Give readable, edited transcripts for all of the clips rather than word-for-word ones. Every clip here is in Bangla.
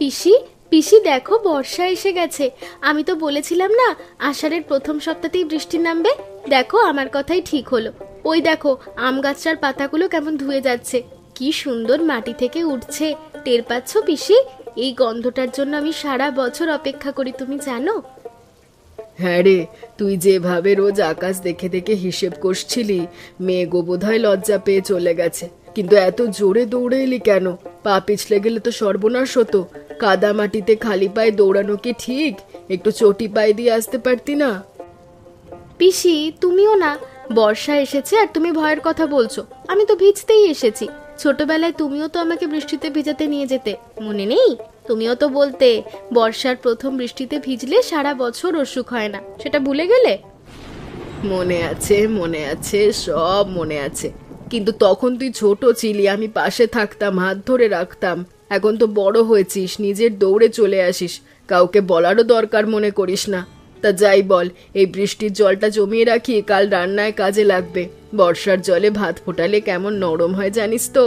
পিসি, পিসি দেখো বর্ষা এসে গেছে। আমি তো বলেছিলাম না আষাঢ়ের প্রথম সপ্তাহতেই বৃষ্টি নামবে। দেখো আমার কথাই ঠিক হলো। ওই দেখো আম গাছটার পাতাগুলো কেমন ধুয়ে যাচ্ছে, কি সুন্দর মাটি থেকে উঠছে। টের পাচ্ছ পিসি? এই গন্ধটার জন্য আমি সারা বছর অপেক্ষা করি, তুমি জানো? হ্যাঁ রে, তুই যেভাবে রোজ আকাশ দেখে দেখে হিসেব করছিলি, মেঘও বোধহয় লজ্জা পেয়ে চলে গেছে। কিন্তু এত জোরে দৌড়ে এলি কেন? পা পিছলে গেলে তো সর্বনাশ হতো। কাদা মাটিতে খালি পায়ে দৌড়ানো কি ঠিক? একটু চটি পায়ে দিয়ে আসতে পারতি না? পিসি তুমিও না, বর্ষা এসেছে আর তুমি ভয়ের কথা বলছো। আমি তো ভিজতেই এসেছি। ছোটবেলায় তুমিও তো আমাকে বৃষ্টিতে ভিজাতে নিয়ে যেতে, মনে নেই? তুমিও তো বলতে বর্ষার প্রথম বৃষ্টিতে ভিজলে সারা বছর অসুখ হয় না, সেটা ভুলে গেলে? মনে আছে, মনে আছে, সব মনে আছে। কিন্তু তখন তুই ছোট ছিলি, আমি পাশে থাকতাম, হাত ধরে রাখতাম। এখন তো বড় হয়েছিস, নিজের দৌড়ে চলে আসিস, কাউকে বলারও দরকার মনে করিস না। তা যাই বল, এই বৃষ্টির জলটা জমিয়ে রাখি, কাল রান্নায় কাজে লাগবে। বর্ষার জলে ভাত ফোটালে কেমন নরম হয় জানিস তো?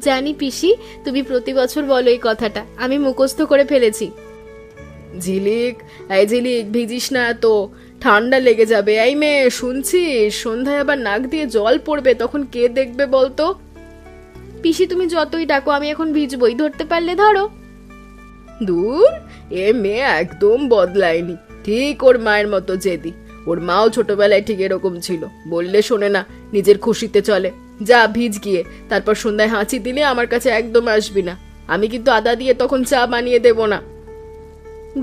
জানি পিসি, তুমি প্রতি বছর বলো এই কথাটা, আমি মুখস্থ করে ফেলেছি। ঝিলিক, এই ঝিলিক, ভিজিস না তো, ঠান্ডা লেগে যাবে। এই মেয়ে, শুনছিস? সন্ধ্যায় আবার নাক দিয়ে জল পড়বে, তখন কে দেখবে বলতো? পিসি তুমি যতই ডাকো আমি এখন ভিজবই, ধরতে পারলে ধরো। দূর, এ মেয়ে একদম বদলায়নি, ঠিক ওর মায়ের মতো জেদি। ওর মাও ছোটবেলায় ঠিক এরকম ছিল, বললে শোনে না, নিজের খুশিতে চলে। যা ভিজ গিয়ে, তারপর সন্ধ্যায় হাঁচি দিলে আমার কাছে একদম আসবি না। আমি কিন্তু আদা দিয়ে তখন চা বানিয়ে দেব না।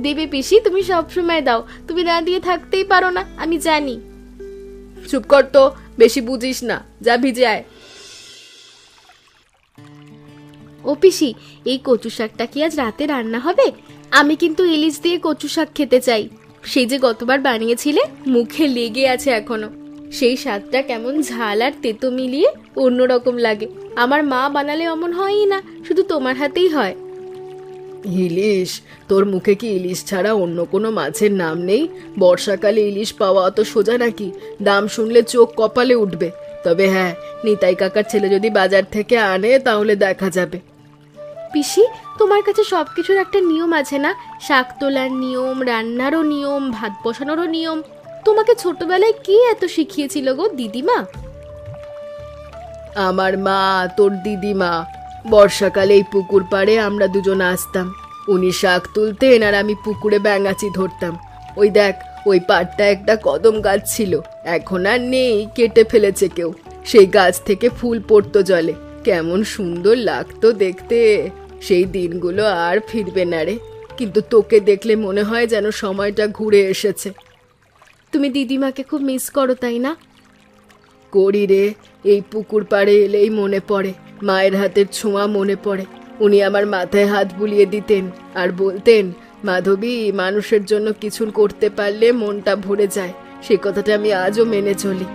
দেবে পিসি, তুমি সবসময় দাও, তুমি না দিয়ে থাকতেই পারো না, আমি জানি। চুপ কর তো, বেশি বুঝিস না, যা ভিজে আয়। ও পিসি, এই কচু শাকটা কি আজ রাতে রান্না হবে? আমি কিন্তু ইলিশ দিয়ে কচু শাক খেতে চাই। সেই যে গতবার বানিয়েছিলে, মুখে লেগে আছে এখনো। সেই স্বাদটা কেমন ঝাল আর তেতো মিলিয়ে অন্যরকম লাগে। আমার মা বানালে অমন হয়ই না, শুধু তোমার হাতেই হয়। ইলিশ? তোর মুখে কি ইলিশ ছাড়া অন্য কোনো মাছের নাম নেই? বর্ষাকালে ইলিশ পাওয়া অত সোজা নাকি? দাম শুনলে চোখ কপালে উঠবে। তবে হ্যাঁ, নিতাই কাকার ছেলে যদি বাজার থেকে আনে তাহলে দেখা যাবে। পিসি, তোমার কাছে সবকিছুর একটা নিয়ম আছে না? শাক তোলার নিয়ম, রান্নারও নিয়ম, ভাত বসানোরও নিয়ম। তোমাকে ছোটবেলায় কে এত শিখিয়েছিল গো, দিদিমা? আমার মা, তোর দিদিমা। বর্ষাকালে এই পুকুর পাড়ে আমরা দুজন আসতাম। উনি শাক তুলতেন আর আমি পুকুরে ব্যাঙাচি ধরতাম। ওই দেখ, ওই পাড়টা একটা কদম গাছ ছিল, এখন আর নেই, কেটে ফেলেছে কেউ। সেই গাছ থেকে ফুল পড়তো জলে, কেমন সুন্দর লাগতো দেখতে। সেই দিনগুলো আর ফিরবে না রে, কিন্তু তোকে দেখলে মনে হয় যেন সময়টা ঘুরে এসেছে। তুমি দিদিমাকে খুব মিস করো, তাই না? করি রে, এই পুকুর পাড়ে এলেই মনে পড়ে, মায়ের হাতের ছোঁয়া মনে পড়ে। উনি আমার মাথায় হাত বুলিয়ে দিতেন আর বলতেন, মাধবী, মানুষের জন্য কিছু করতে পারলে মনটা ভরে যায়। সে কথাটা আমি আজও মেনে চলি।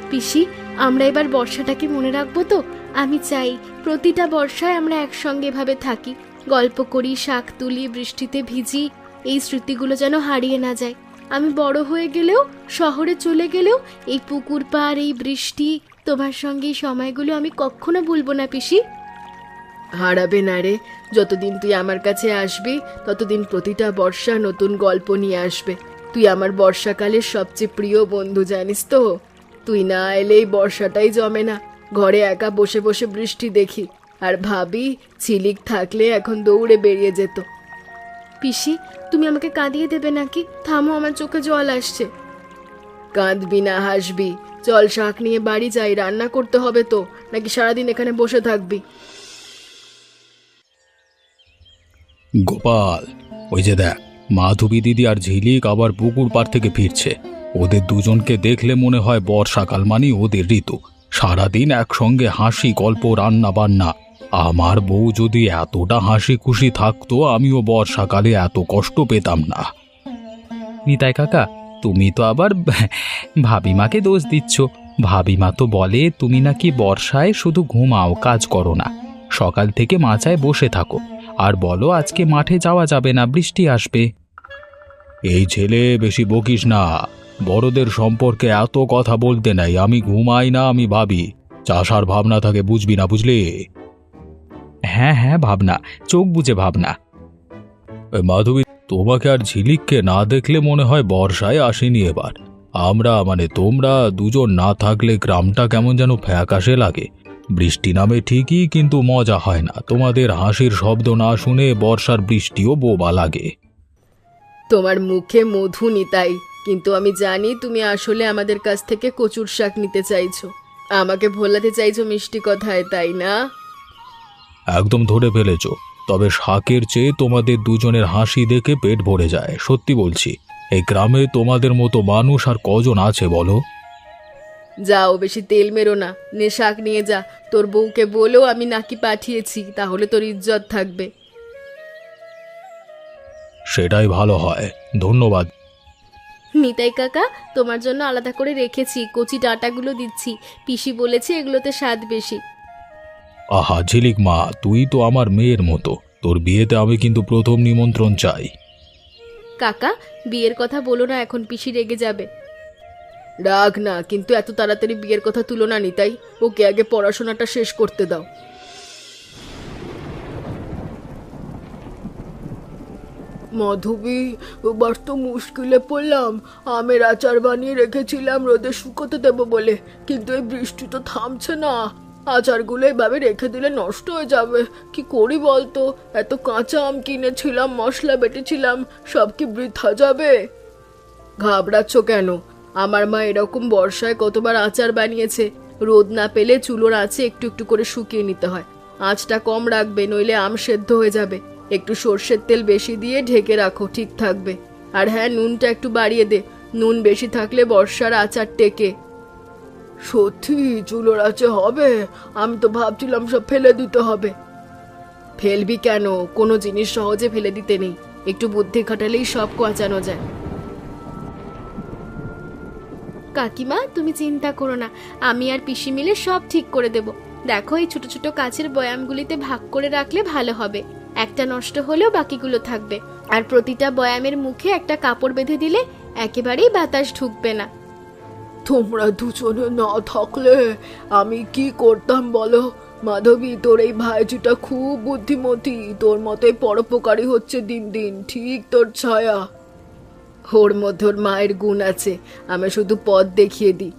পিসি, আমরা এবার বর্ষাটাকে মনে রাখবো তো? আমি চাই প্রতিটা বর্ষায় আমরা একসঙ্গে ভাবে থাকি, গল্প করি, শাক তুলি, বৃষ্টিতে ভিজি। এই স্মৃতিগুলো যেন হারিয়ে না যায়। আমি বড় হয়ে গেলেও, শহরে চলে গেলেও, এই পুকুর পাড়, এই বৃষ্টি, তোমার সঙ্গে এই সময়গুলো আমি কখনো ভুলবো না পিসি। হারাবে না রে, যতদিন তুই আমার কাছে আসবি ততদিন প্রতিটা বর্ষা নতুন গল্প নিয়ে আসবে। তুই আমার বর্ষাকালের সবচেয়ে প্রিয় বন্ধু, জানিস তো? তুই না এলেই বর্ষাটাই জমে না। ঘরে একা বসে বসে বৃষ্টি দেখি আর ভাবি, ঝিলিক থাকলে এখন দৌড়ে বেরিয়ে যেত। পিসি, তুমি আমাকে কাঁদিয়ে দেবে নাকি? থামো, আমার চোখে জল আসছে। কাঁদবি না, হাসবি। চল, শাক নিয়ে বাড়ি যাই, রান্না করতে হবে তো, নাকি সারাদিন এখানে বসে থাকবি? গোপাল, ওই যে দেখ, মাধবী দিদি আর ঝিলিক আবার পুকুর পাড় থেকে ফিরছে। ওদের দুজনকে দেখলে মনে হয় বর্ষাকাল মানে ওদের ঋতু। সারাদিন একসঙ্গে হাসি, গল্প, রান্না বান্না। আমার বউ যদি এতটা হাসি খুশি থাকতো, আমিও বর্ষাকালে এত কষ্ট পেতাম না। নিতাই কাকা, তুমি তো আবার ভাবিমাকে দোষ দিচ্ছ। ভাবিমা তো বলে তুমি নাকি বর্ষায় শুধু ঘুমাও, কাজ করো না। সকাল থেকে মাচায় বসে থাকো আর বলো আজকে মাঠে যাওয়া যাবে না, বৃষ্টি আসবে। এই ছেলে, বেশি বকিস না। বড়দের সম্পর্কে এত কথা বলতে নাই। আমি ঘুমাই না, আমি ভাবি। চাষার ভাবনা থাকে, বুঝবি না, বুঝলি? হ্যাঁ হ্যাঁ, ভাবনা, চোখ বুজে ভাবনা। মাধবী, তোমাকে আর ঝিলিককে না দেখলে মনে হয় বর্ষায় আসেনি এবার। আমরা মানে তোমরা দুজন না থাকলে গ্রামটা কেমন যেন ফ্যাকাশে লাগে। বৃষ্টি নামে ঠিকই, কিন্তু মজা হয় না। তোমাদের হাসির শব্দ না শুনে বর্ষার বৃষ্টিও বোবা লাগে। তোমার মুখে মধু নিতাই, কিন্তু আমি জানি তুমি আসলে আমাদের কাছ থেকে কচুর শাক নিতে চাইছো, আমাকে ভোলাতে চাইছো মিষ্টি কথায়, তাই না? একদম ধরে ফেলেছ। তবে শাকের চেয়ে তোমাদের দুজনের হাসি দেখে পেট ভরে যায়, সত্যি বলছি। এই গ্রামে তোমাদের মতো মানুষ আর কজন আছে বলো? যাও, বেশি তেল মেরো না, নে শাক নিয়ে যা। তোর বউকে বলেও আমি নাকি পাঠিয়েছি, তাহলে তোর ইজ্জত থাকবে। সেটাই ভালো হয়, ধন্যবাদ। নিতাই কাকা, তোমার জন্য আলাদা করে রেখেছি, কচি ডাঁটাগুলো দিচ্ছি। পিসি বলেছে এগুলোতে স্বাদ বেশি। আহা ঝিলিক মা, তুই তো আমার মেয়ের মতো। তোর বিয়েতে আমি কিন্তু প্রথম নিমন্ত্রণ চাই। কাকা, বিয়ের কথা বলো না এখন, পিসি রেগে যাবে। রাগ না, কিন্তু এত তাড়াতাড়ি বিয়ের কথা তুলো না নিতাই, ওকে আগে পড়াশোনাটা শেষ করতে দাও। মাধবী, এবার তো মুশকিলে পড়লাম। আমের আচার বানিয়ে রেখেছিলাম রোদে শুকোতে দেবো বলে, কিন্তু এই বৃষ্টি তো থামছে না। আচারগুলো এভাবে রেখে দিলে নষ্ট হয়ে যাবে। কি করি বলতো? এত কাঁচা আম কিনেছিলাম, মশলা বেটেছিলাম, সব কি বৃথা যাবে? ঘাবড়াচ্ছ কেন? আমার মা এরকম বর্ষায় কতবার আচার বানিয়েছে। রোদ না পেলে চুলোর আঁচে একটু একটু করে শুকিয়ে নিতে হয়। আঁচটা কম রাখবে, নইলে আম সেদ্ধ হয়ে যাবে। একটু সর্ষের তেল বেশি দিয়ে ঢেকে রাখো, ঠিক থাকবে। আর হ্যাঁ, নুনটা একটু বাড়িয়ে দে, নুন বেশি থাকলে বর্ষার আচার টেকে। সত্যি চুলোর আঁচে হবে? আমি তো ভাবছিলাম সব ফেলে দিতে হবে। ফেলবি কেন? কোনো জিনিস সহজে ফেলে দিতে নেই, একটু বুদ্ধি খাটালেই সব কোঁচানো যায়। কাকিমা, তুমি চিন্তা করো না, আমি আর পিসি মিলে সব ঠিক করে দেব। দেখো, এই ছোট ছোট কাচের বয়ামগুলিতে ভাগ করে রাখলে ভালো হবে। একটা নষ্ট হলেও বাকিগুলো থাকবে। আর প্রতিটা বয়ামের মুখে একটা কাপড় বেঁধে দিলে একেবারেই বাতাস ঢুকবে না। তোমরা দুজনে না থাকলে আমি কি করতাম বলো? মাধবী, তোর এই ভাইজিটা খুব বুদ্ধিমতী, তোর মতোই পরোপকারী হচ্ছে দিন দিন, ঠিক তোর ছায়া। ওর মধ্যে ওর মায়ের গুণ আছে, আমি শুধু পথ দেখিয়ে দিই।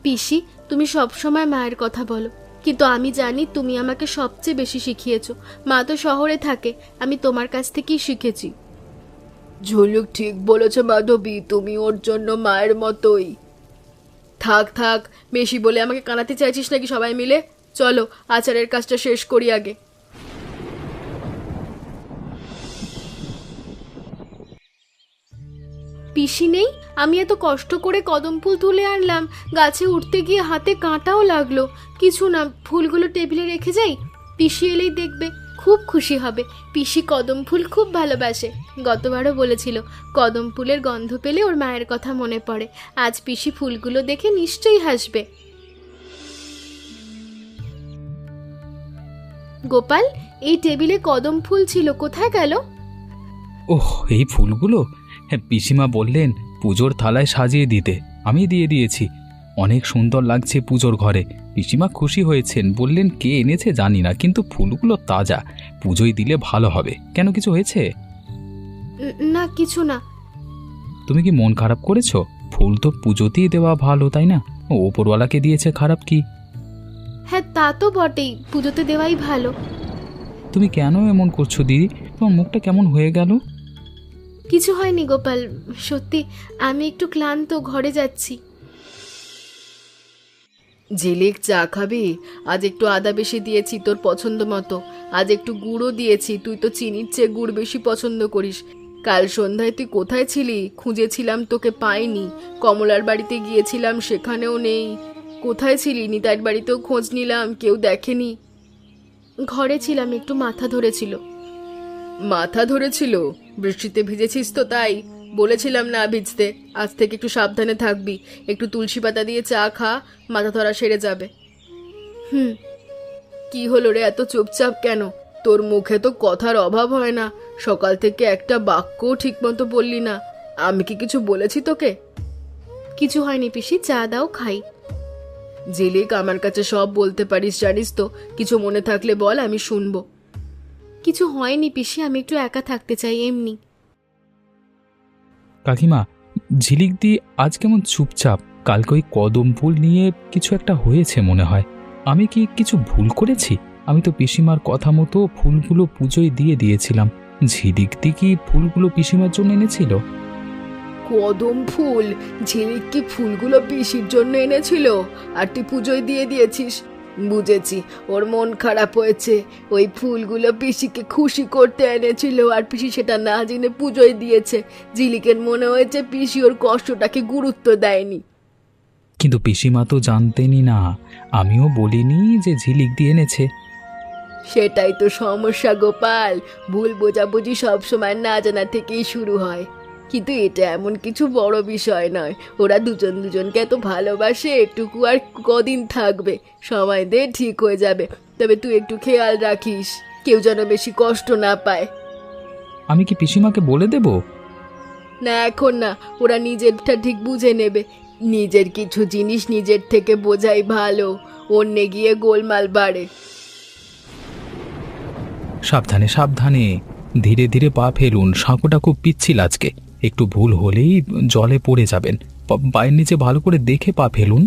পিসি, তুমি সব সময় মায়ের কথা বলো, কিন্তু আমি জানি তুমি আমাকে সবচেয়ে বেশি শিখিয়েছো। মা তো শহরে থাকে, আমি তোমার কাছ থেকেই শিখেছি। ঝুলুক ঠিক বলেছে মাধবী, তুমি ওর জন্য মায়ের মতোই। থাক থাক, বেশি বলে আমাকে কানাতে চাইছিস নাকি? সবাই মিলে চলো, আচারের কাজটা শেষ করি আগে। পিসি নেই? আমি এত কষ্ট করে কদম ফুল তুলে আনলাম, গাছে উঠতে গিয়ে হাতে কাঁটাও লাগলো। কিছু না, ফুলগুলো টেবিলে রেখে যাই, পিসি এলেই দেখবে, খুব খুশি হবে। পিসি কদম ফুল খুব ভালোবাসে, গতবারও বলেছিল কদম ফুলের গন্ধ পেলে ওর মায়ের কথা মনে পড়ে। আজ পিসি ফুলগুলো দেখে নিশ্চয়ই হাসবে। গোপাল, এই টেবিলে কদম ফুল ছিল, কোথায় গেল? ওহ, এই ফুলগুলো? হ্যাঁ, পিসিমা বললেন পুজোর থালায় সাজিয়ে দিতে, আমি দিয়ে দিয়েছি। অনেক সুন্দর লাগছে পুজোর ঘরে। পিসিমা খুশি হয়েছেন, বললেন কে এনেছে জানি না, কিন্তু ফুলগুলো তাজা, পুজোয় দিলে ভালো হবে। কেন, কিছু হয়েছে? না, কিছু না। তুমি কি মন খারাপ করেছো? ফুল তো পুজোতেই দেওয়া ভালো, তাই না? ওপরওয়ালাকে দিয়েছে, খারাপ কি? হ্যাঁ, তা তো বটেই, পুজোতে দেওয়াই ভালো। তুমি কেন এমন করছো দিদি? তোমার মুখটা কেমন হয়ে গেল? কিছু হয়নি গোপাল, সত্যি আমি একটু ক্লান্ত, ঘরে যাচ্ছি। ঝিলিক, চা খাবি? আজ একটু আদা বেশি দিয়েছি তোর পছন্দ মতো, আজ একটু গুড়ও দিয়েছি, তুই তো চিনির চেয়ে গুড় বেশি পছন্দ করিস। কাল সন্ধ্যায় তুই কোথায় ছিলি? খুঁজেছিলাম, তোকে পাইনি। কমলার বাড়িতে গিয়েছিলাম, সেখানেও নেই। কোথায় ছিলি? নিতাইয়ের বাড়িতেও খোঁজ নিলাম, কেউ দেখেনি। ঘরে ছিলাম, একটু মাথা ধরেছিল। মাথা ধরেছিল? বৃষ্টিতে ভিজেছিস তো তাই? বলেছিলাম না ভিজতে, আজ থেকে একটু সাবধানে থাকবি। একটু তুলসী পাতা দিয়ে চা খা, মাথা ধরা সেরে যাবে। হুম। কি হলো রে, এত চুপচাপ কেন? তোর মুখে তো কথার অভাব হয় না, সকাল থেকে একটা বাক্যও ঠিক মতো বললি না। আমি কি কিছু বলেছি তোকে? কিছু হয়নি পিসি, চা দাও খাই। ঝিলিক, আমার কাছে সব বলতে পারিস, জানিস তো। কিছু মনে থাকলে বল, আমি শুনবো। কিছু হয়নি পিসি, আমি একটু একা থাকতে চাই এমনি। কাকিমা, ঝিলিক দি আজ কেমন চুপচাপ। কালকে ওই কদম ফুল নিয়ে কিছু একটা হয়েছে মনে হয়। আমি কি কিছু ভুল করেছি? আমি তো পিসিমার কথা মতো ফুলগুলো পুজোয় দিয়ে দিয়েছিলাম। ঝিলিক দি কি ফুলগুলো পিসিমার জন্য এনেছিল? কদম ফুল? ঝিলিক কি ফুলগুলো পিসির জন্য এনেছিল আর তুই পুজোয় দিয়ে দিয়েছিস? বুঝেছি, ওর মন খারাপ হয়েছে। ওই ফুলগুলো পিসিকে খুশি করতে এনেছিল আর পিসি সেটা না জেনে পুজোয় দিয়েছে। ঝিলিকের মনে হয়েছে পিসি ওর কষ্টটাকে গুরুত্ব দেয়নি। কিন্তু পিসিমা তো জানতেনই না। আমিও বলিনি যে ঝিলিক দি এনেছে। সেটাই তো সমস্যা গোপাল। ভুল বোঝাবুঝি সবসময় না জানা থেকেই শুরু হয়। কিন্তু এটা এমন কিছু বড় বিষয় নয়। ওরা দুজন দুজনকে এত ভালোবাসে, এটুকু আর কদিন থাকবে। সময় দে, ঠিক হয়ে যাবে। তবে তুই একটু খেয়াল রাখিস, কেউ যেন বেশি কষ্ট না পায়। আমি কি পিসিমাকে বলে দেব? না, এখন না। ওরা নিজেরটা ঠিক বুঝে নেবে। নিজের কিছু জিনিস নিজের থেকে বোঝাই ভালো, অন্যে গিয়ে গোলমাল বাড়ে। সাবধানে সাবধানে, ধীরে ধীরে পা ফেলুন। সাঁকোটা খুব পিচ্ছিল আজকে। একটু ভুল হলেই জলে পড়ে যাবেন। পায়ের নিচে ভালো করে দেখে পা ফেলুন।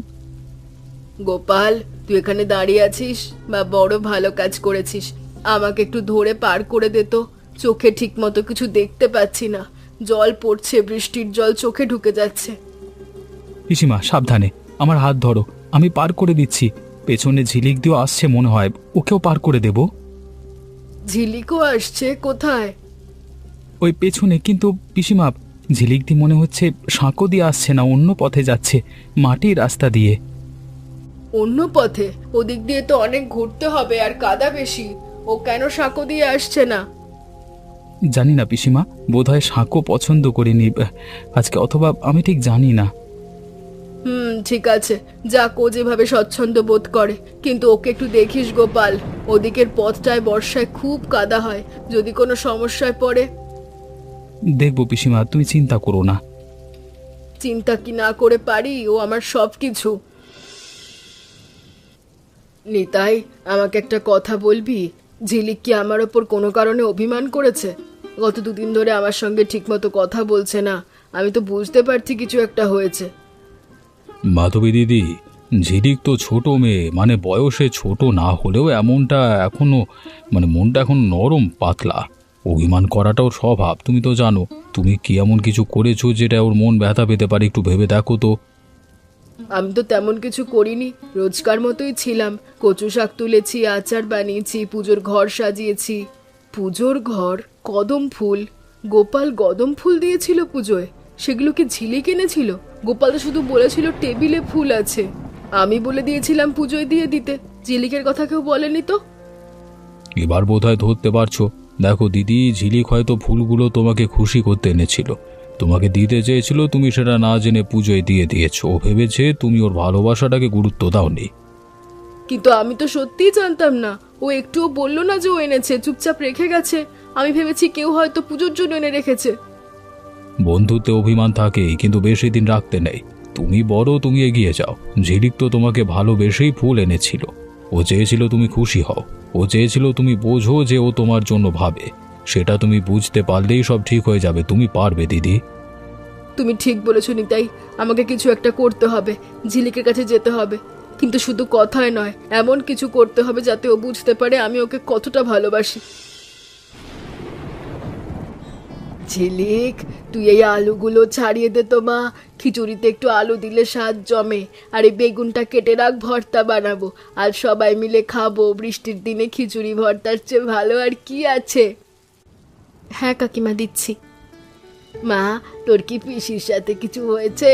গোপাল, তুই এখানে দাঁড়িয়ে আছিস বা বড় ভালো কাজ করেছিস। আমাকে একটু ধরে পার করে দে তো। চোখে ঠিক মতো কিছু দেখতে পাচ্ছি না। জল পড়ছে, বৃষ্টির জল চোখে ঢুকে যাচ্ছে। পিসিমা সাবধানে, আমার হাত ধরো, আমি পার করে দিচ্ছি। পেছনে ঝিলিক দিয়েও আসছে মনে হয়, ওকেও পার করে দেব। ঝিলিকও আসছে? কোথায়? ওই পেছনে। কিন্তু পিসিমা, ঝিলিক দি মনে হচ্ছে সাঁকো দিয়ে আসছে না, অন্য পথে যাচ্ছে, মাটির রাস্তা দিয়ে। অন্য পথে? ওদিক দিয়ে তো অনেক ঘুরতে হবে আর কাদা বেশি। ও কেন সাঁকো দিয়ে আসছে না? জানি না পিসিমা, বোধহয় সাঁকো পছন্দ করিনি আজকে, অথবা আমি ঠিক জানি না। ঠিক আছে, যাক, ও যেভাবে স্বচ্ছন্দ বোধ করে। কিন্তু ওকে একটু দেখিস গোপাল। ওদিকের পথটায় বর্ষায় খুব কাদা হয়, যদি কোনো সমস্যায় পড়ে। দেখবো পিসিমা, তুমি চিন্তা করো না। চিন্তা কি না করে পারি? ও আমার সব কিছু। নিতাই, আমাকে একটা কথা বলবি? ঝিলিক কি আমার ওপর কোনো কারণে অভিমান করেছে? গত দুদিন ধরে আমার সঙ্গে ঠিকমতো কথা বলছে না। আমি তো বুঝতে পারছি কিছু একটা হয়েছে। মাধবী দিদি, ঝিলিক তো ছোট মেয়ে, মানে বয়সে ছোট না হলেও এমনটা এখনো, মানে মনটা এখন নরম পাতলা। অভিমান করাটাও স্বভাব, তুমি তো জানো। তুমি কি এমন কিছু করেছো যেটা ওর মন ব্যথা পেতে পারে? একটু ভেবে দেখো তো। আমি তো তেমন কিছু করিনি, রোজকার মতোই ছিলাম। কচু শাক তুলেছি, আচার বানিয়েছি, পুজোর ঘর সাজিয়েছি। পুজোর ঘর? কদম ফুল? গোপাল কদম ফুল দিয়েছিল পুজোয়? সেগুলো কি ঝিলিক এনেছিল? গোপাল তো শুধু বলেছিল টেবিলে ফুল আছে। আমি বলে দিয়েছিলাম পুজোয় দিয়ে দিতে। ঝিলিকের কথা কেউ বলেনি তো। এবার বোধহয় ধরতে পারছো। দেখো দিদি, ঝিলিক হয়তো ফুলগুলো তোমাকে খুশি করতে এনেছিল, তোমাকে দিতে চেয়েছিল, তুমি সেটা না জেনে পুজোয় দিয়ে দিয়েছো। ও ভেবেছে তুমি ওর ভালোবাসাটাকে গুরুত্ব দাওনি। কিন্তু আমি তো সত্যিই জানতাম না। ও একটুও বললো না যে ও এনেছে, চুপচাপ রেখে গেছে। আমি ভেবেছি কেউ হয়তো পুজোর জন্য এনে রেখেছে। বন্ধুত্বে অভিমান থাকেই, কিন্তু বেশি দিন রাখতে নেই। তুমি বড়, তুমি এগিয়ে যাও। ঝিলিক তো তোমাকে ভালোবেসেই ফুল এনেছিল। ও চেয়েছিল তুমি খুশি হও, ও চেয়েছিল তুমি বোঝো যে ও তোমার জন্য ভাবে। সেটা তুমি বুঝতে পারলেই সব ঠিক হয়ে যাবে। তুমি পারবে দিদি। তুমি ঠিক বলেছো নিতাই, আমাকে কিছু একটা করতে হবে। ঝিলিকের কাছে যেতে হবে, কিন্তু শুধু কথায় নয়, এমন কিছু করতে হবে যাতে ও বুঝতে পারে আমি ওকে কতটা ভালোবাসি। ঝিলিক, তুই এই আলুগুলো ছাড়িয়ে দে তো মা। খিচুড়িতে একটু আলু দিলে স্বাদ জমে। আর এই বেগুনটা কেটে রাখ, ভর্তা বানাবো। আর সবাই মিলে খাবো। বৃষ্টির দিনে খিচুড়ি ভর্তার চেয়ে ভালো আর কি আছে? হ্যাঁ কাকিমা, দিচ্ছি। মা, তোর কি পিসির সাথে কিছু হয়েছে?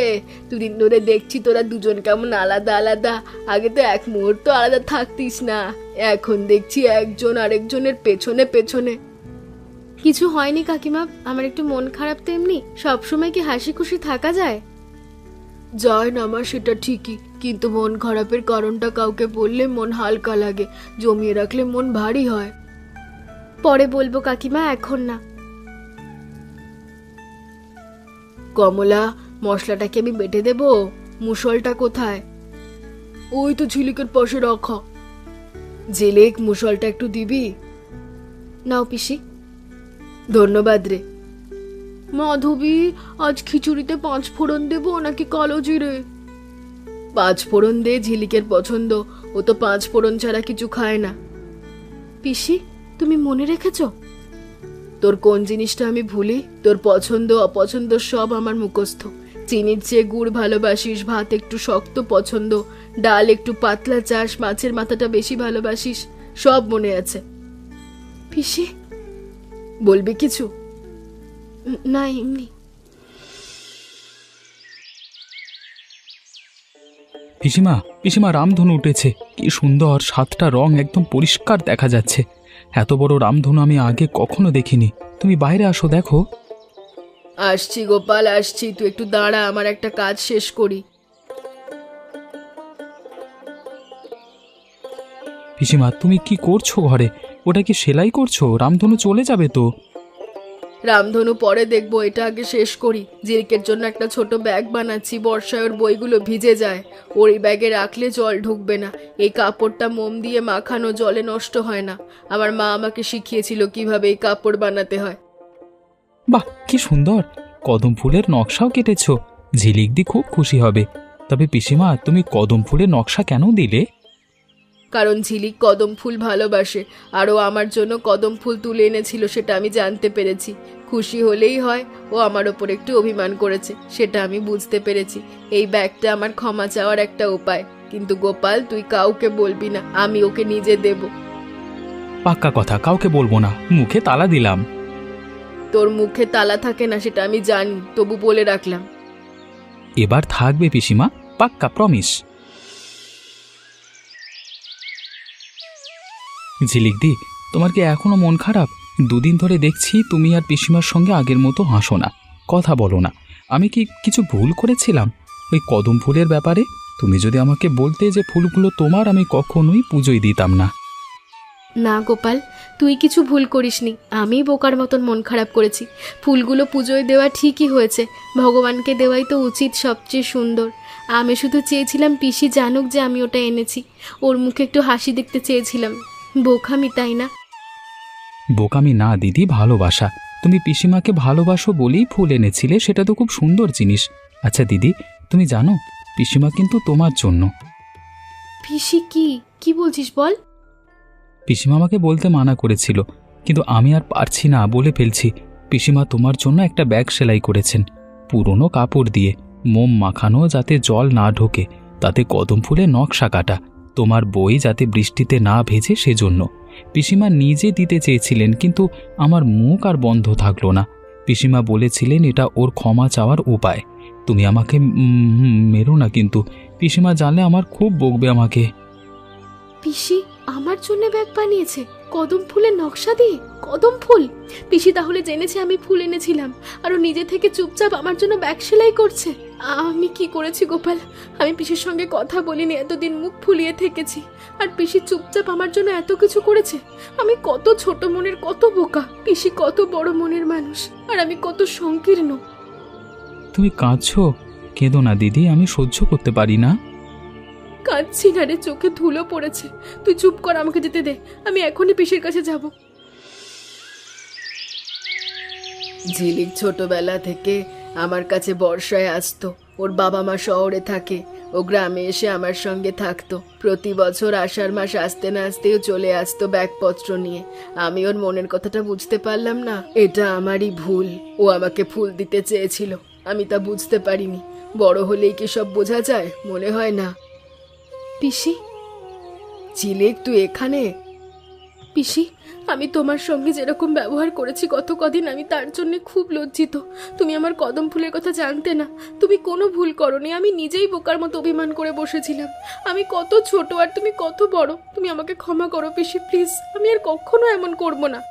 দুদিন ধরে দেখছি তোরা দুজন কেমন আলাদা আলাদা। আগে তো এক মুহূর্ত আলাদা থাকতিস না, এখন দেখছি একজন আরেকজনের পেছনে পেছনে। কিছু হয়নি কাকিমা, আমার একটু মন খারাপ তো এমনি। সবসময় কি হাসি খুশি থাকা যায়? যায় না মা, সেটা ঠিকই, কিন্তু মন খারাপের কারণটা কাউকে বললে মন হালকা লাগে, জমিয়ে রাখলে মন ভারী হয়। পরে বলবো কাকিমা, এখন না। কমলা, মশলাটাকে আমি বেটে দেবো? মুসলটা কোথায়? ওই তো ঝিলিকের পাশে রাখা। ঝিলিক, মুসলটা একটু দিবি? নাও পিসি। ধন্যবাদ রে। মাধবী, আজ খিচুড়িতে 5 ফোড়ন দেবো নাকি কালো জিরে? 5 ফোড়ন দে, ঝিলিকের পছন্দ। ও তো 5 ফোড়ন ছাড়া কিছু খায় না। পিসি, তুমি মনে রেখেছো? তোর কোন জিনিসটা আমি ভুলি? তোর পছন্দ অপছন্দ সব আমার মুখস্থ। চিনির চেয়ে গুড় ভালোবাসিস, ভাত একটু শক্ত পছন্দ, ডাল একটু পাতলা চাস, মাছের মাথাটা বেশি ভালোবাসিস, সব মনে আছে। পিসি। বলবি কিছু? না, এমনি। পিসিমা, পিসিমা, রামধনু উঠেছে। কি সুন্দর, 7টা রং একদম পরিষ্কার দেখা যাচ্ছে। এত বড় রামধনু আমি আগে কখনো দেখিনি। তুমি বাইরে আসো, দেখো। আসছি গোপাল, আসছি। তুই একটু দাঁড়া, আমার একটা কাজ শেষ করি। পিসিমা, তুমি কি করছো ঘরে? ওটা কি সেলাই করছো? রামধনু চলে যাবে তো। রামধনু পরে দেখবো, এটা আগে শেষ করি। জিরিকের জন্য একটা ছোট ব্যাগ বানাচ্ছি। বর্ষায় ওর বইগুলো ভিজে যায়, ওর এই ব্যাগে রাখলে জল ঢুকবে না। এই কাপড়টা মোম দিয়ে মাখানো, জলে নষ্ট হয় না। আমার মা আমাকে শিখিয়েছিল কিভাবে এই কাপড় বানাতে হয়। বাহ, কি সুন্দর! কদম ফুলের নকশাও কেটেছো। ঝিলিক দি খুব খুশি হবে। তবে পিসিমা, তুমি কদম ফুলের নকশা কেন দিলে? কারণ ঝিলিক কদম ফুল ভালোবাসে, আর ও আমার জন্য কদম ফুল তুলে এনেছিল, সেটা আমি জানতে পেরেছি। খুশি হলেই হয়। ও আমার ওপর একটু অভিমান করেছে, সেটা আমি বুঝতে পেরেছি। এই ব্যাগটা আমার ক্ষমা চাওয়ার একটা উপায়। কিন্তু গোপাল, তুই কাউকে বলবি না, আমি ওকে নিজে দেব। পাক্কা কথা, কাউকে বলবো না। মুখে তালা দিলাম। তোর মুখে তালা থাকে না সেটা আমি জানি, তবু বলে রাখলাম। এবার থাকবে পিসিমা, পাক্কা প্রমিস। ঝিলিক দি, তোমার কি এখনো মন খারাপ? 2 দিন ধরে দেখছি তুমি আর পিসিমার সঙ্গে আগের মতো হাসো না, কথা বলো না। আমি কি কিছু ভুল করেছিলাম ওই কদম ফুলের ব্যাপারে? তুমি যদি আমাকে বলতে যে ফুলগুলো তোমার, আমি কখনোই পুজোই দিতাম না। না গোপাল, তুই কিছু ভুল করিসনি। আমি বোকার মতন মন খারাপ করেছি। ফুলগুলো পুজোয় দেওয়া ঠিকই হয়েছে, ভগবানকে দেওয়াই তো উচিত সবচেয়ে সুন্দর। আমি শুধু চেয়েছিলাম পিসি জানুক যে আমি ওটা এনেছি। ওর মুখে একটু হাসি দেখতে চেয়েছিলাম। বোকামি, তাই না? বোকামি না দিদি, ভালোবাসা। তুমি পিসিমাকে ভালোবাসো বলেই ফুল এনেছিলে, সেটা তো খুব সুন্দর জিনিস। আচ্ছা দিদি, তুমি জানো পিসিমা কিন্তু তোমার জন্য। পিসি, কি বলছিস বল? পিসিমা আমাকে বলতে মানা করেছিল, কিন্তু আমি আর পারছি না, বলে ফেলছি। পিসিমা তোমার জন্য একটা ব্যাগ সেলাই করেছেন, পুরনো কাপড় দিয়ে মোম মাখানো, যাতে জল না ঢোকে, তাতে কদম ফুলের নকশা কাটা। তোমার বই যাতে বৃষ্টিতে না ভেজে, সেজন্য। পিসিমা নিজে দিতে চেয়েছিলেন, কিন্তু আমার মুখ আর বন্ধ থাকলো না। পিসিমা বলেছিলেন এটা ওর ক্ষমা চাওয়ার উপায়। তুমি আমাকে মেরো না কিন্তু, পিসিমা জানলে আমার খুব বকবে আমাকে। পিসি আমার জন্য ব্যাগ বানিয়েছে কদম ফুলের নকশা দিয়ে? কদম ফুল? পিসি তাহলে জেনেছে আমি ফুল এনেছিলাম, আর ও নিজে থেকে চুপচাপ আমার জন্য ব্যাগ সেলাই করছে। আমি কি করেছি গোপাল? আমি পিসির সঙ্গে কথা বলিনি, এতদিন মুখ ফুলিয়ে থেকেছি, আর পিসি চুপচাপ আমার জন্য এত কিছু করেছে। আমি কত ছোট মনের, কত বোকা। পিসি কত বড় মনের মানুষ, আর আমি কত সংকীর্ণ। তুমি কাঁদছো? কেঁদো না দিদি, আমি সহ্য করতে পারি না। কাঁদছি না রে, চোখে ধুলো পড়েছে। তুই চুপ কর, আমাকে যেতে দে। আমি এখনই পিসির কাছে যাব। ঝিলিক ছোটবেলা থেকে আমার কাছে বর্ষায় আসতো। ওর বাবা মা শহরে থাকে, ও গ্রামে এসে আমার সঙ্গে থাকতো। প্রতি বছর আষাঢ় মাস আসতে না আসতেও চলে আসতো ব্যাগপত্র নিয়ে। আমি ওর মনের কথাটা বুঝতে পারলাম না, এটা আমারই ভুল। ও আমাকে ফুল দিতে চেয়েছিল, আমি তা বুঝতে পারিনি। বড় হলেই কি সব বোঝা যায়? মনে হয় না। পিসি। ঝিলিক, তুই এখানে? পিসি, আমি তোমার সঙ্গে যেরকম ব্যবহার করেছি গত কদিন, আমি তার জন্য খুব লজ্জিত। তুমি আমার কদম ফুলের কথা জানতে না, তুমি কোনো ভুল করনি। আমি নিজেই বোকার মতো অভিমান করে বসেছিলাম। আমি কত ছোট আর তুমি কত বড়। তুমি আমাকে ক্ষমা করো পিসি, প্লিজ। আমি আর কখনো এমন করব না।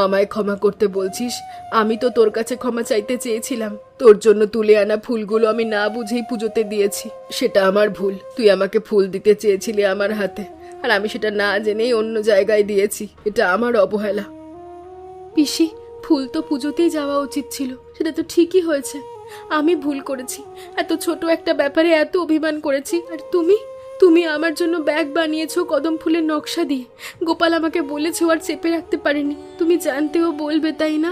আমায় ক্ষমা করতে বলছিস? আমি তো তোর কাছে ক্ষমা চাইতে চেয়েছিলাম। তোর জন্য তুলে আনা ফুলগুলো আমি না বুঝেই পুজোতে দিয়েছি, সেটা আমার ভুল। তুই আমাকে ফুল দিতে চেয়েছিলি আমার হাতে, আর আমি সেটা না জেনেই অন্য জায়গায় দিয়েছি। এটা আমার অবহেলা। পিসি, ফুল তো পুজোতেই যাওয়া উচিত ছিল, সেটা তো ঠিকই হয়েছে। আমি ভুল করেছি, এত ছোট একটা ব্যাপারে এত অভিমান করেছি। আর তুমি তুমি আমার জন্য ব্যাগ বানিয়েছো কদম ফুলের নকশা দিয়ে। গোপাল আমাকে বলেছে ও আর চেপে রাখতে পারেনি। তুমি জানতেও বলবে, তাই না?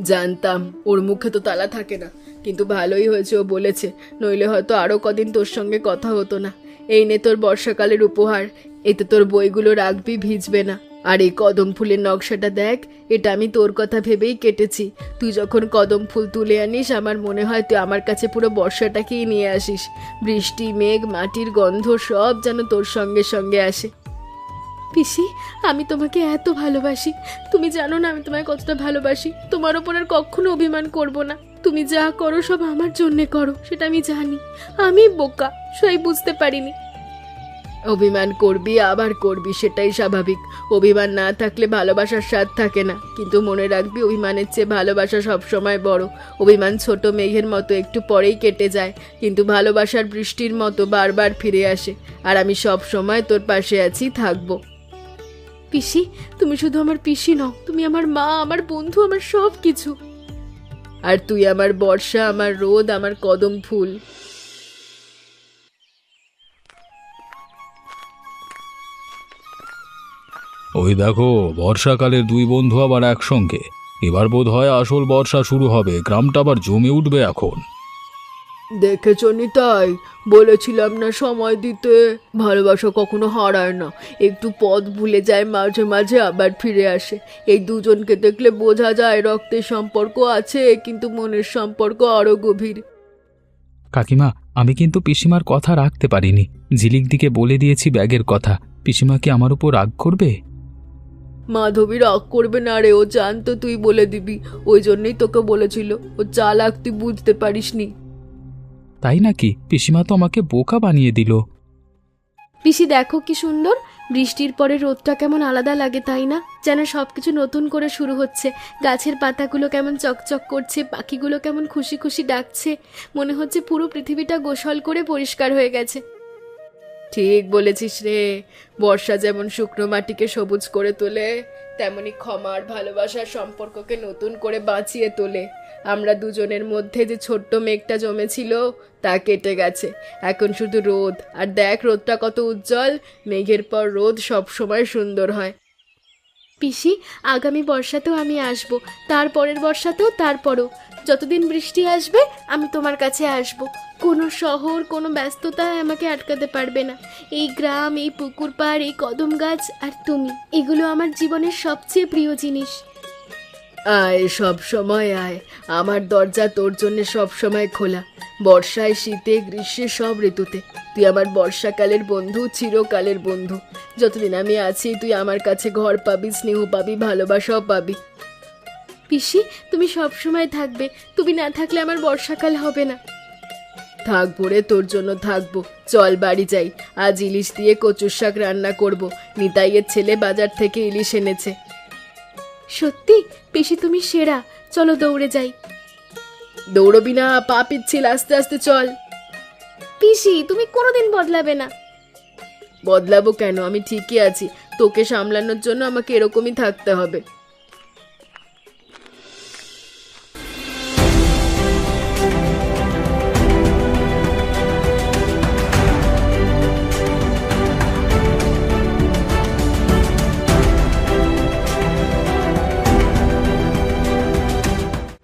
জানতাম ওর মুখে তো তালা থাকে না, কিন্তু ভালোই হয়েছে ও বলেছে, নইলে হয়তো আরো কদিন তোর সঙ্গে কথা হতো না। এই নে তোর বর্ষাকালের উপহার, এতে তোর বইগুলো রাখবি, ভিজবে না। আর এই কদম ফুলের নকশাটা দেখ, এটা আমি তোর কথা ভেবেই কেটেছি। তুই যখন কদম ফুল তুলে আনিস আমার মনে হয় তুই আমার কাছে পুরো বর্ষাটাকেই নিয়ে আসিস। বৃষ্টি, মেঘ, মাটির গন্ধ সব যেন তোর সঙ্গে সঙ্গে আসে। পিসি, আমি তোমাকে এত ভালোবাসি। তুমি জানো না আমি তোমায় কতটা ভালোবাসি। তোমার ওপর আর কখনো অভিমান করব না। তুমি যা করো সব আমার জন্যে করো, সেটা আমি জানি। আমি বোকা, সেই বুঝতে পারিনি। অভিমান করবি, আবার করবি, সেটাই স্বাভাবিক। অভিমান না থাকলে ভালোবাসার স্বাদ থাকে না। কিন্তু মনে রাখবি, অভিমানের চেয়ে ভালোবাসা সবসময় বড়। অভিমান ছোট মেঘের মতো একটু পরেই কেটে যায়, কিন্তু ভালোবাসার বৃষ্টির মতো বারবার ফিরে আসে। আর আমি সব সময় তোর পাশে আছি, থাকবো। পিসি, তুমি শুধু আমার পিসি নও, তুমি আমার মা, আমার বন্ধু, আমার সব কিছু। আর তুই আমার বর্ষা, আমার রোদ, আমার কদম ফুল। ওই দেখো, বর্ষাকালের দুই বন্ধু আবার একসঙ্গে। এবার বোধ হয় আসল বর্ষা শুরু হবে, গ্রামটা আবার জমে উঠবে এখন। দেখেছ নিতাই, বলেছিলাম না সময় দিতে। ভালোবাসা কখনো হারায় না, একটু পথ ভুলে যায়, মাঝে মাঝে আবার ফিরে আসে। এই দুজনকে দেখলে বোঝা যায় রক্তের সম্পর্ক আছে, কিন্তু মনের সম্পর্ক আরো গভীর। কাকিমা, আমি কিন্তু পিসিমার কথা রাখতে পারিনি। ঝিলিক দিকে বলে দিয়েছি ব্যাগের কথা। পিসিমা কি আমার উপর রাগ করবে? মাধবী রাগ করবে না রে, ও জানতো তুই বলে দিবি, ওই জন্যই তোকে বলেছিল। ও চালাক, তুই বুঝতে পারিসনি। তাই নাকি? পিসিমা তো আমাকে বোকা বানিয়ে দিল। পিসি দেখো কি সুন্দর, বৃষ্টির পরে রোদটা কেমন আলাদা লাগে, তাই না? যেন সবকিছু নতুন করে শুরু হচ্ছে। গাছের পাতাগুলো কেমন চকচক করছে, পাখিগুলো কেমন খুশি খুশি ডাকছে। মনে হচ্ছে পুরো পৃথিবীটা গোসল করে পরিষ্কার হয়ে গেছে। ঠিক বলেছিস রে। বর্ষা যেমন শুকনো মাটিকে সবুজ করে তোলে, তেমনি ক্ষমা আর ভালোবাসার সম্পর্ককে নতুন করে বাঁচিয়ে তোলে। আমরা দুজনের মধ্যে যে ছোট্ট মেঘটা জমেছিল তা কেটে গেছে, এখন শুধু রোদ। আর দেখ রোদটা কত উজ্জ্বল। মেঘের পর রোদ সব সময় সুন্দর হয়। পিসি, আগামী বর্ষাতেও আমি আসব, তারপরের বর্ষাতেও, তারপরও। যতদিন বৃষ্টি আসবে আমি তোমার কাছে আসব। কোনো শহর, কোনো ব্যস্ততা আমাকে আটকাতে পারবে না। এই গ্রাম, এই পুকুর পাড়, এই কদম গাছ আর তুমি, এগুলো আমার জীবনের সবচেয়ে প্রিয় জিনিস। আয়, সব সময় আয়। আমার দরজা তোর জন্য সব সময় খোলা। বর্ষায়, শীতে, গ্রীষ্মে, সব ঋতুতে। তুই আমার বর্ষাকালের বন্ধু, চিরকালের বন্ধু। যতদিন আমি আছি তুই আমার কাছে ঘর পাবি, স্নেহ পাবি, ভালোবাসাও পাবি। পিসি, তুমি সব সময় থাকবে। তুমি না থাকলে আমার বর্ষাকাল হবে না। থাকবো রে, তোর জন্য থাকবো। চল বাড়ি যাই, আজ ইলিশ দিয়ে কচুর শাক রান্না করব। নিতাইয়ের ছেলে বাজার থেকে ইলিশ এনেছে। সত্যি? পিসি তুমি সেরা, চলো দৌড়ে যাই। দৌড়বি না, পা পিচ্ছিল, আস্তে আস্তে চল। পিসি, তুমি কোনোদিন বদলাবে না। বদলাবো কেন? আমি ঠিকই আছি। তোকে সামলানোর জন্য আমাকে এরকমই থাকতে হবে।